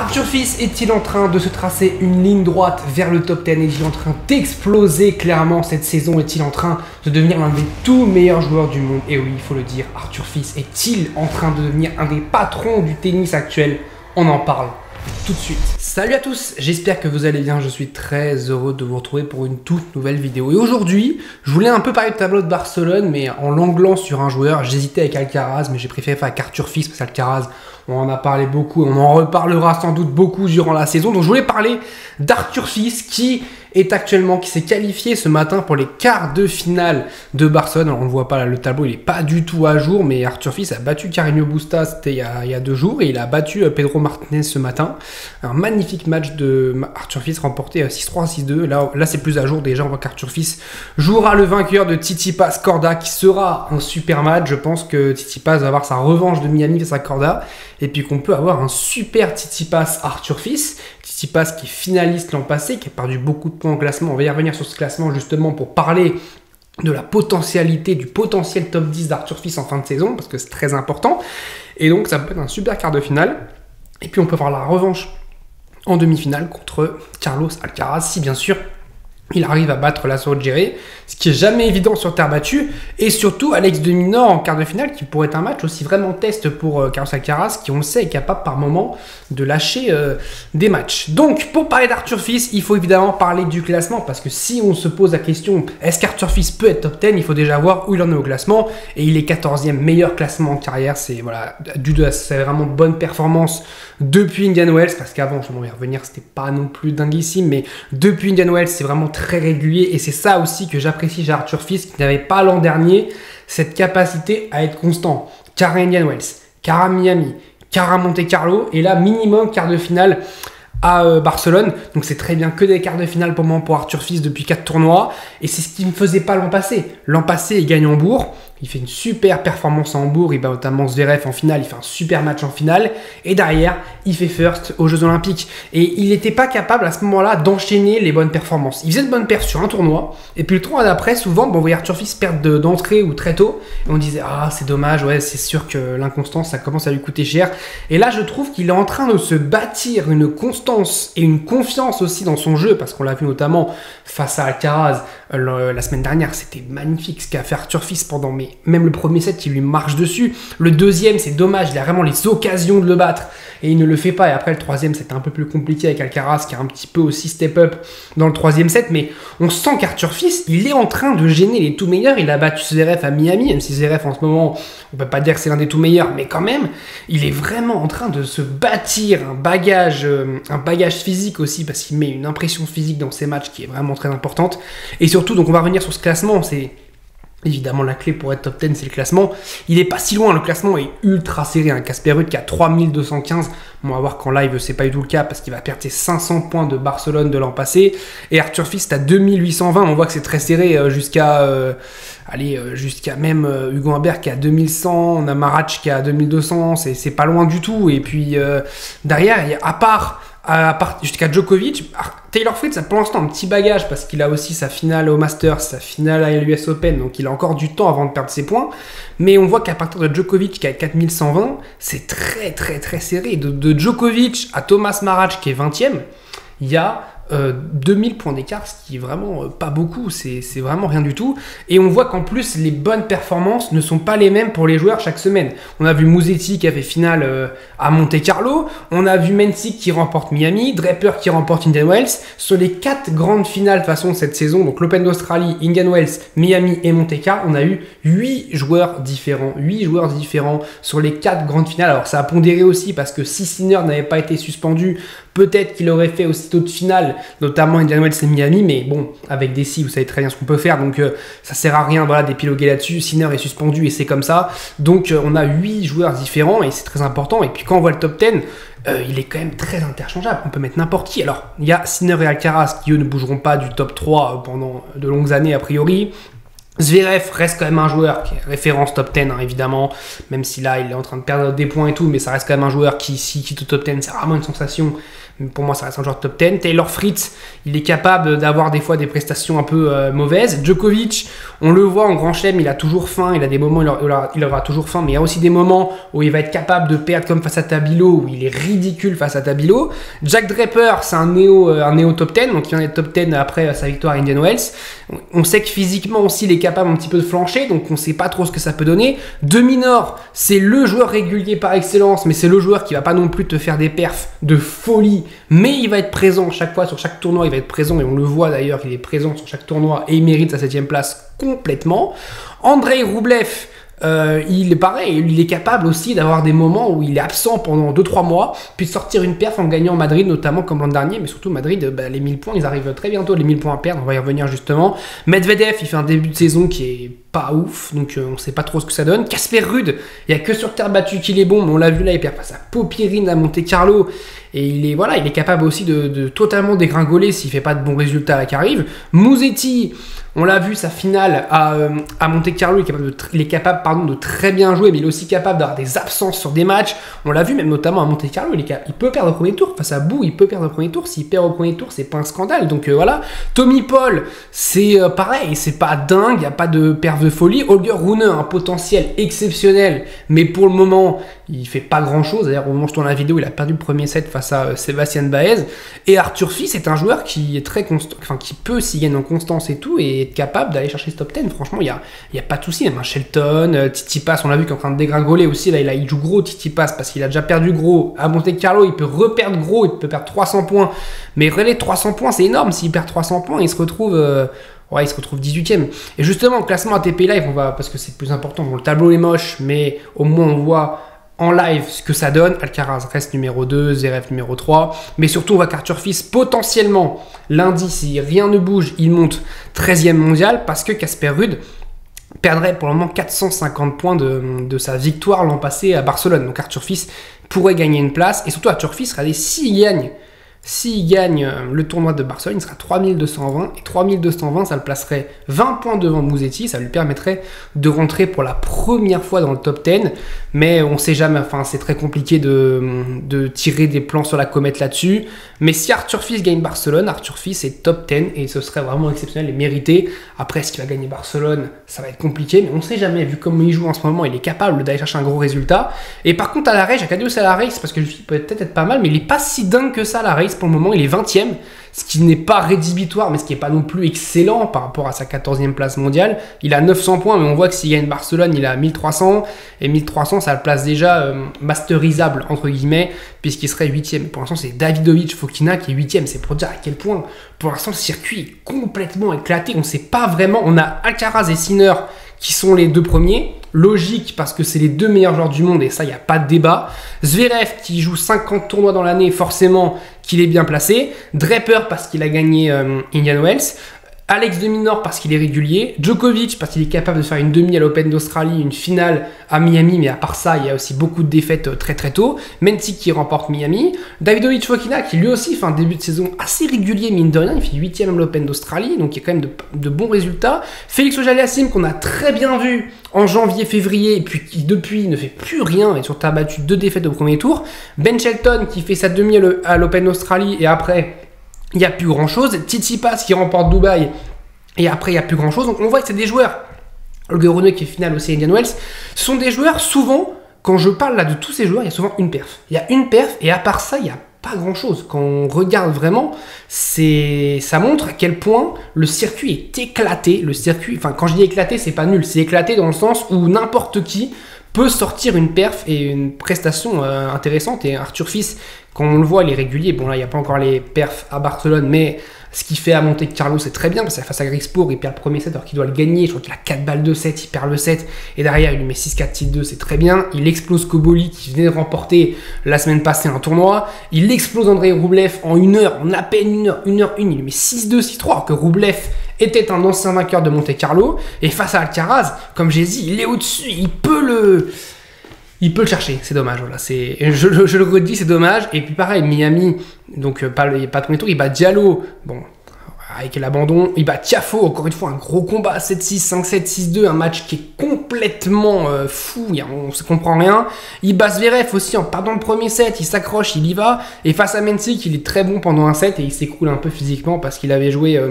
Arthur Fils est-il en train de se tracer une ligne droite vers le top 10? Est-il en train d'exploser clairement cette saison? Est-il en train de devenir l'un des tout meilleurs joueurs du monde? Et oui, il faut le dire, Arthur Fils est-il en train de devenir un des patrons du tennis actuel? On en parle tout de suite. Salut à tous, j'espère que vous allez bien, je suis très heureux de vous retrouver pour une toute nouvelle vidéo. Et aujourd'hui, je voulais un peu parler de tableau de Barcelone, mais en l'anglant sur un joueur. J'hésitais avec Alcaraz, mais j'ai préféré faire avec Arthur Fils, parce qu'Alcaraz, on en a parlé beaucoup, on en reparlera sans doute beaucoup durant la saison. Donc je voulais parler d'Arthur Fils qui s'est qualifié ce matin pour les quarts de finale de Barcelone. Alors on ne voit pas là, le tableau il n'est pas du tout à jour, mais Arthur Fils a battu Carreño Busta, c'était il y a 2 jours, et il a battu Pedro Martinez ce matin. Un magnifique match de Arthur Fils remporté 6-3, 6-2. Là c'est plus à jour déjà, on voit qu'Arthur Fils jouera le vainqueur de Tsitsipas Korda, qui sera un super match. Je pense que Tsitsipas va avoir sa revanche de Miami face à Korda, et puis qu'on peut avoir un super Tsitsipas Arthur Fils. Tsitsipas qui est finaliste l'an passé, qui a perdu beaucoup de points au classement. On va y revenir sur ce classement justement pour parler de la potentialité, du potentiel top 10 d'Arthur Fils en fin de saison, parce que c'est très important. Et donc ça peut être un super quart de finale. Et puis on peut avoir la revanche en demi-finale contre Carlos Alcaraz, si bien sûr il arrive à battre Laslo Djere, ce qui est jamais évident sur terre battue, et surtout Alex de Minaur en quart de finale, qui pourrait être un match aussi vraiment test pour Carlos Alcaraz, qui on le sait est capable par moment de lâcher des matchs. Donc pour parler d'Arthur Fils, il faut évidemment parler du classement, parce que si on se pose la question, est-ce qu'Arthur Fils peut être top 10, il faut déjà voir où il en est au classement, et il est 14e, meilleur classement en carrière. C'est voilà, dû à ses vraiment bonnes performances depuis Indian Wells, parce qu'avant, je vais y revenir, c'était pas non plus dinguissime, mais depuis Indian Wells, c'est vraiment très régulier, et c'est ça aussi que j'apprécie chez Arthur Fils, qui n'avait pas l'an dernier cette capacité à être constant. Car à Indian Wells, car à Miami, car à Monte Carlo, et là minimum quart de finale à Barcelone. Donc c'est très bien que des quarts de finale pour moi pour Arthur Fils depuis 4 tournois, et c'est ce qu'il ne faisait pas l'an passé. L'an passé, il gagne Hambourg, il fait une super performance à Hambourg, il bat notamment Zverev en finale, il fait un super match en finale, et derrière, il fait first aux Jeux Olympiques. Et il n'était pas capable à ce moment-là d'enchaîner les bonnes performances. Il faisait de bonnes perfs sur un tournoi, et puis le tournoi d'après, souvent, on voyait Arthur Fils perdre d'entrée ou très tôt, et on disait « Ah, c'est dommage, ouais, c'est sûr que l'inconstance, ça commence à lui coûter cher. » Et là, je trouve qu'il est en train de se bâtir une constance et une confiance aussi dans son jeu, parce qu'on l'a vu notamment face à Alcaraz la semaine dernière, c'était magnifique ce qu'a fait Arthur Fils pendant, mais même le premier set, il lui marche dessus. Le deuxième, c'est dommage, il a vraiment les occasions de le battre et il ne le fait pas. Et après, le troisième, c'était un peu plus compliqué avec Alcaraz qui a un petit peu aussi step up dans le troisième set. Mais on sent qu'Arthur Fils, il est en train de gêner les tout meilleurs. Il a battu Zverev à Miami, même si Zverev en ce moment, on peut pas dire que c'est l'un des tout meilleurs, mais quand même, il est vraiment en train de se bâtir un bagage physique aussi, parce qu'il met une impression physique dans ses matchs qui est vraiment très importante. Et surtout, donc on va revenir sur ce classement, c'est évidemment la clé pour être top 10, c'est le classement. Il est pas si loin, le classement est ultra serré. Casper Ruud qui a 3215. On va voir qu'en live, c'est pas du tout le cas, parce qu'il va perdre ses 500 points de Barcelone de l'an passé. Et Arthur Fils est à 2820. On voit que c'est très serré jusqu'à même Hugo Humbert qui est à 2100. On a Marac qui est à 2200. C'est pas loin du tout. Et puis derrière, il y a, à part jusqu'à Djokovic, Taylor Fritz a pour l'instant un petit bagage, parce qu'il a aussi sa finale au Masters, sa finale à l'US Open, donc il a encore du temps avant de perdre ses points. Mais on voit qu'à partir de Djokovic qui est à 4120, c'est très très très serré. De Djokovic à Thomas Marac qui est 20e, il y a 2000 points d'écart, ce qui est vraiment pas beaucoup, c'est vraiment rien du tout. Et on voit qu'en plus, les bonnes performances ne sont pas les mêmes pour les joueurs chaque semaine. On a vu Musetti qui a fait finale à Monte Carlo, on a vu Mensik qui remporte Miami, Draper qui remporte Indian Wells. Sur les 4 grandes finales de façon cette saison, donc l'Open d'Australie, Indian Wells, Miami et Monte Carlo, on a eu 8 joueurs différents sur les 4 grandes finales. Alors ça a pondéré aussi, parce que si Sinner n'avait pas été suspendu, peut-être qu'il aurait fait aussitôt de finale, notamment Indian Wells et Miami, mais bon, avec des si, vous savez très bien ce qu'on peut faire, donc ça sert à rien d'épiloguer là-dessus. Sinner est suspendu et c'est comme ça. Donc on a 8 joueurs différents, et c'est très important. Et puis quand on voit le top 10, il est quand même très interchangeable, on peut mettre n'importe qui. Alors, il y a Sinner et Alcaraz qui eux ne bougeront pas du top 3 pendant de longues années a priori. Zverev reste quand même un joueur qui est référence top 10, hein, évidemment, même si là il est en train de perdre des points et tout, mais ça reste quand même un joueur qui, s'il quitte au top 10, c'est vraiment une sensation. Pour moi, ça reste un joueur de top 10. Taylor Fritz, il est capable d'avoir des fois des prestations un peu mauvaises. Djokovic, on le voit en grand chelem, il a toujours faim, il a des moments où il aura toujours faim, mais il y a aussi des moments où il va être capable de perdre comme face à Tabilo, où il est ridicule face à Tabilo. Jack Draper, c'est un néo top 10, donc il vient d'être top 10 après sa victoire à Indian Wells. On sait que physiquement aussi, il est capable un petit peu de flancher, donc on ne sait pas trop ce que ça peut donner. De Minaur, c'est le joueur régulier par excellence, mais c'est le joueur qui va pas non plus te faire des perfs de folie, mais il va être présent chaque fois, sur chaque tournoi, il va être présent, et on le voit d'ailleurs, il est présent sur chaque tournoi, et il mérite sa 7ème place complètement. Andrei Rublev, il est pareil, il est capable aussi d'avoir des moments où il est absent pendant 2-3 mois, puis de sortir une perf en gagnant Madrid, notamment comme l'an dernier, mais surtout Madrid, les 1000 points, ils arrivent très bientôt, les 1000 points à perdre, on va y revenir justement. Medvedev, il fait un début de saison qui est pas ouf, donc on sait pas trop ce que ça donne. Casper Ruud, il y a que sur terre battue qu'il est bon, mais on l'a vu là, il perd face à Popirine à Monte Carlo, et il est capable aussi de totalement dégringoler s'il fait pas de bons résultats là qui arrivent. Musetti, on l'a vu, sa finale à Monte Carlo, il est capable de très bien jouer, mais il est aussi capable d'avoir des absences sur des matchs. On l'a vu même notamment à Monte Carlo, il peut perdre au premier tour. Face à Bou, il peut perdre au premier tour. S'il perd au premier tour, c'est pas un scandale. Donc voilà. Tommy Paul, c'est pareil, c'est pas dingue, il n'y a pas de perf de folie. Holger Rune, un potentiel exceptionnel, mais pour le moment, il fait pas grand chose. D'ailleurs, au moment où je tourne la vidéo, il a perdu le premier set face à Sébastien Baez. Et Arthur Fils est un joueur qui est très constant, enfin qui peut, s'il gagne en constance et tout, et être capable d'aller chercher ce top 10. Franchement, il y a pas de souci. Même un Shelton, Tsitsipas, on l'a vu qu'il est en train de dégringoler aussi. Là, il joue gros Tsitsipas parce qu'il a déjà perdu gros à Monte Carlo. Il peut reperdre gros, il peut perdre 300 points. Mais relais 300 points, c'est énorme. S'il perd 300 points, il se retrouve 18ème. Et justement, au classement ATP Live, parce que c'est le plus important. Bon, le tableau est moche, mais au moins on voit en live ce que ça donne. Alcaraz reste numéro 2, Zverev numéro 3. Mais surtout, on voit qu'Arthur Fils, potentiellement, lundi, si rien ne bouge, il monte 13e mondial parce que Casper Ruud perdrait pour le moment 450 points de sa victoire l'an passé à Barcelone. Donc Arthur Fils pourrait gagner une place. Et surtout, Arthur Fils, regardez, s'il gagne le tournoi de Barcelone, il sera 3220. Et 3220, ça le placerait 20 points devant Musetti. Ça lui permettrait de rentrer pour la première fois dans le top 10. Mais on ne sait jamais, enfin c'est très compliqué de tirer des plans sur la comète là-dessus. Mais si Arthur Fils gagne Barcelone, Arthur Fils est top 10 et ce serait vraiment exceptionnel et mérité. Après, est-ce qu'il va gagner Barcelone? Ça va être compliqué, mais on ne sait jamais. Vu comme il joue en ce moment, il est capable d'aller chercher un gros résultat. Et par contre, à la race, Acadios à la race, parce que le fil peut peut-être être pas mal, mais il n'est pas si dingue que ça à la race pour le moment. Il est 20ème. Ce qui n'est pas rédhibitoire, mais ce qui n'est pas non plus excellent par rapport à sa 14e place mondiale. Il a 900 points, mais on voit que s'il gagne Barcelone, il a 1300. Et 1300, ça le place déjà masterisable, entre guillemets, puisqu'il serait 8ème. Pour l'instant, c'est Davidovich Fokina qui est 8ème. C'est pour dire à quel point, pour l'instant, le circuit est complètement éclaté. On ne sait pas vraiment. On a Alcaraz et Sinner qui sont les deux premiers. Logique, parce que c'est les deux meilleurs joueurs du monde, et ça, il n'y a pas de débat. Zverev, qui joue 50 tournois dans l'année, forcément qu'il est bien placé. Draper, parce qu'il a gagné Indian Wells. Alex de Minaur parce qu'il est régulier, Djokovic parce qu'il est capable de faire une demi à l'Open d'Australie, une finale à Miami, mais à part ça, il y a aussi beaucoup de défaites très très tôt. Menti qui remporte Miami, Davidovich Fokina qui lui aussi fait un début de saison assez régulier, mine de rien, il fait 8ème à l'Open d'Australie, donc il y a quand même de bons résultats. Félix Auger-Aliassime qu'on a très bien vu en janvier-février, et puis qui depuis ne fait plus rien, et surtout a battu 2 défaites au premier tour. Ben Shelton qui fait sa demi à l'Open d'Australie, et après il n'y a plus grand chose. Tsitsipas qui remporte Dubaï et après il n'y a plus grand chose. Donc on voit que c'est des joueurs, Holger Rune qui est finale aussi Indian Wells, ce sont des joueurs souvent, quand je parle là de tous ces joueurs, il y a souvent une perf. Il y a une perf et à part ça il n'y a pas grand chose. Quand on regarde vraiment, ça montre à quel point le circuit est éclaté. Le circuit, enfin quand je dis éclaté, c'est pas nul, c'est éclaté dans le sens où n'importe qui peut sortir une perf et une prestation intéressante. Et Arthur Fils, quand on le voit, il est régulier. Bon là, il n'y a pas encore les perfs à Barcelone, mais ce qu'il fait à Monte Carlo, c'est très bien, parce que face à Grigspor, il perd le premier set alors qu'il doit le gagner. Je crois qu'il a 4 balles de 7, il perd le set, et derrière, il lui met 6-4, 6-2, c'est très bien. Il explose Koboli, qui venait de remporter la semaine passée un tournoi. Il explose Andrei Rublev en 1 heure, en à peine 1 heure 1, il lui met 6-2, 6-3, alors que Rublev était un ancien vainqueur de Monte Carlo. Et face à Alcaraz, comme j'ai dit, il est au-dessus, il peut le chercher, c'est dommage. Voilà, je le redis, c'est dommage. Et puis pareil, Miami, donc pas le premier tour, il bat Diallo. Bon, avec l'abandon. Il bat Tiafoe, encore une fois, un gros combat, 7-6, 5-7, 6-2, un match qui est complètement fou, on ne se comprend rien. Il bat Zverev aussi en perdant le premier set, il s'accroche, il y va. Et face à Mensik, il est très bon pendant un set et il s'écroule un peu physiquement parce qu'il avait joué...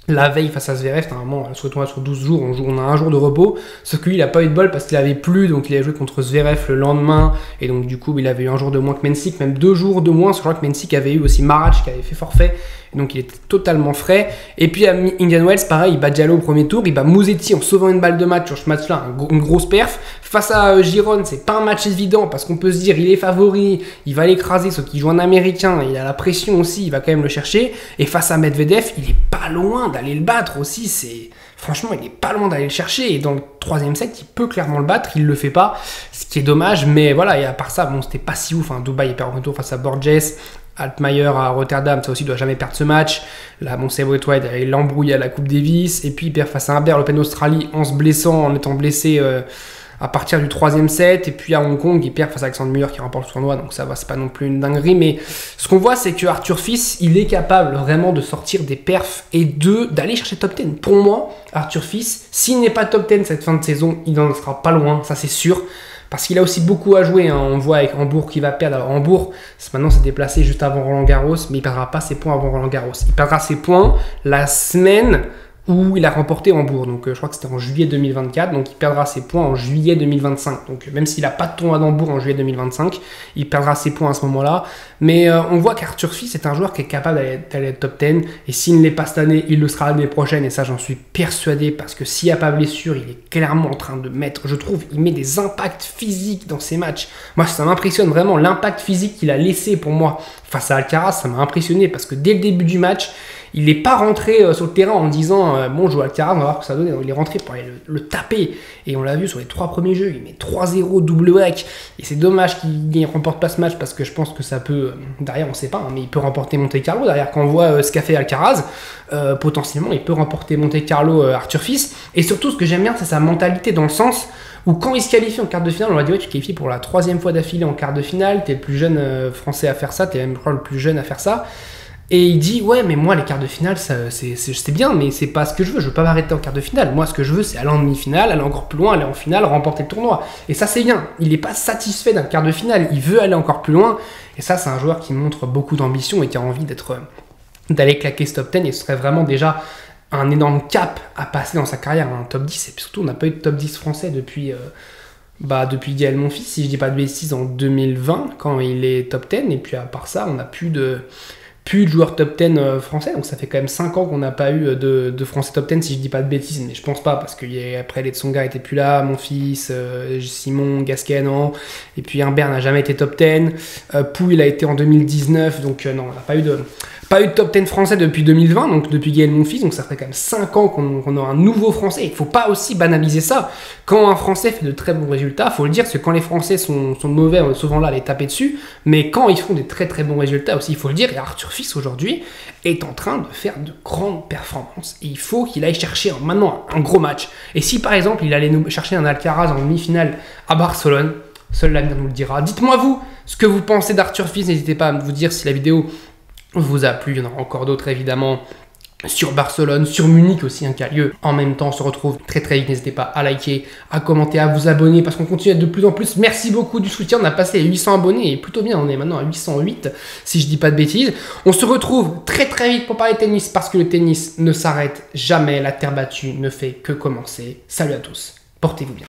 la veille face à Zverev, normalement, sur 12 jours, on a un jour de repos. Sauf que lui, il n'a pas eu de bol parce qu'il avait plu, donc il avait joué contre Zverev le lendemain. Et donc, du coup, il avait eu un jour de moins que Mensik, même 2 jours de moins. Je crois que Mensik avait eu aussi Marach qui avait fait forfait. Donc, il était totalement frais. Et puis, à Indian Wells, pareil, il bat Diallo au premier tour. Il bat Musetti en sauvant une balle de match sur ce match-là, une grosse perf. Face à Giron, c'est pas un match évident parce qu'on peut se dire, il est favori, il va l'écraser, sauf qu'il joue un américain, il a la pression aussi, il va quand même le chercher. Et face à Medvedev, il est pas loin d'aller le battre aussi. Franchement, il est pas loin d'aller le chercher. Et dans le 3e set, il peut clairement le battre, il le fait pas, ce qui est dommage. Mais voilà, et à part ça, bon, c'était pas si ouf. Dubaï, il perd au retour face à Borges. Altmaier à Rotterdam, ça aussi, il doit jamais perdre ce match. Là, bon, c'est White, il l'embrouille à la Coupe Davis. Et puis, il perd face à Humbert, l'Open d'Australie, en se blessant, en étant blessé à partir du 3e set. Et puis, à Hong Kong, il perd face à Alexander Müller qui remporte le tournoi. Donc, ça va, c'est pas non plus une dinguerie. Mais ce qu'on voit, c'est que Arthur Fils, il est capable vraiment de sortir des perfs et d'aller chercher top 10. Pour moi, Arthur Fils, s'il n'est pas top 10 cette fin de saison, il n'en sera pas loin, ça c'est sûr. Parce qu'il a aussi beaucoup à jouer, On voit avec Hambourg qu'il va perdre. Alors Hambourg, maintenant s'est déplacé juste avant Roland Garros, mais il ne perdra pas ses points avant Roland Garros. Il perdra ses points la semaine où il a remporté Hambourg. Donc je crois que c'était en juillet 2024, donc il perdra ses points en juillet 2025. Donc même s'il n'a pas de tournoi d'Hambourg en juillet 2025, il perdra ses points à ce moment-là. Mais on voit qu'Arthur Fils est un joueur qui est capable d'aller top 10. Et s'il ne l'est pas cette année, il le sera l'année prochaine. Et ça, j'en suis persuadé parce que s'il n'y a pas blessure, il est clairement en train de mettre, je trouve, il met des impacts physiques dans ses matchs. Moi, ça m'impressionne vraiment. L'impact physique qu'il a laissé pour moi face à Alcaraz, ça m'a impressionné parce que dès le début du match, il n'est pas rentré sur le terrain en disant bon, je joue Alcaraz, on va voir ce que ça donne. Il est rentré pour aller le taper. Et on l'a vu sur les 3 premiers jeux, il met 3-0, double break. Et c'est dommage qu'il ne remporte pas ce match parce que je pense que ça peut, derrière on ne sait pas, mais il peut remporter Monte Carlo. Derrière, quand on voit ce qu'a fait Alcaraz, potentiellement il peut remporter Monte Carlo Arthur Fils. Et surtout, ce que j'aime bien, c'est sa mentalité dans le sens où quand il se qualifie en quart de finale, on va dire ouais, tu te qualifies pour la 3e fois d'affilée en quart de finale, tu es le plus jeune français à faire ça, tu es même je crois, le plus jeune à faire ça. Et il dit ouais mais moi les quarts de finale c'est bien mais c'est pas ce que je veux pas m'arrêter en quart de finale, moi ce que je veux c'est aller en demi-finale, aller encore plus loin, aller en finale, remporter le tournoi, et ça c'est bien, il n'est pas satisfait d'un quart de finale, il veut aller encore plus loin, et ça c'est un joueur qui montre beaucoup d'ambition et qui a envie d'aller claquer ce top 10, et ce serait vraiment déjà un énorme cap à passer dans sa carrière, un top 10, et puis surtout on n'a pas eu de top 10 français depuis Gaël Monfils, si je dis pas de bêtises, en 2020 quand il est top 10, et puis à part ça on n'a plus de joueurs top 10 français, donc ça fait quand même 5 ans qu'on n'a pas eu de français top 10 si je dis pas de bêtises, mais je pense pas parce que après les Tsonga était plus là, mon fils, Simon, Gasquet, non, et puis Humbert n'a jamais été top 10, Pouille il a été en 2019, donc non, on n'a pas eu de top 10 français depuis 2020, donc depuis Gaël Monfils, donc ça ferait quand même 5 ans qu'on aura un nouveau français. Il ne faut pas aussi banaliser ça. Quand un français fait de très bons résultats, il faut le dire, parce que quand les français sont mauvais, on est souvent là à les taper dessus, mais quand ils font des très très bons résultats aussi, il faut le dire, et Arthur Fils aujourd'hui est en train de faire de grandes performances. Et il faut qu'il aille chercher maintenant un gros match. Et si par exemple il allait chercher un Alcaraz en demi-finale à Barcelone, seul l'avenir nous le dira. Dites-moi vous ce que vous pensez d'Arthur Fils, n'hésitez pas à vous dire si la vidéo vous a plu, il y en aura encore d'autres évidemment sur Barcelone, sur Munich aussi, qui a lieu en même temps. On se retrouve très très vite, n'hésitez pas à liker, à commenter, à vous abonner parce qu'on continue à être de plus en plus. Merci beaucoup du soutien, on a passé les 800 abonnés et plutôt bien, on est maintenant à 808 si je dis pas de bêtises. On se retrouve très très vite pour parler tennis parce que le tennis ne s'arrête jamais, la terre battue ne fait que commencer. Salut à tous, portez-vous bien.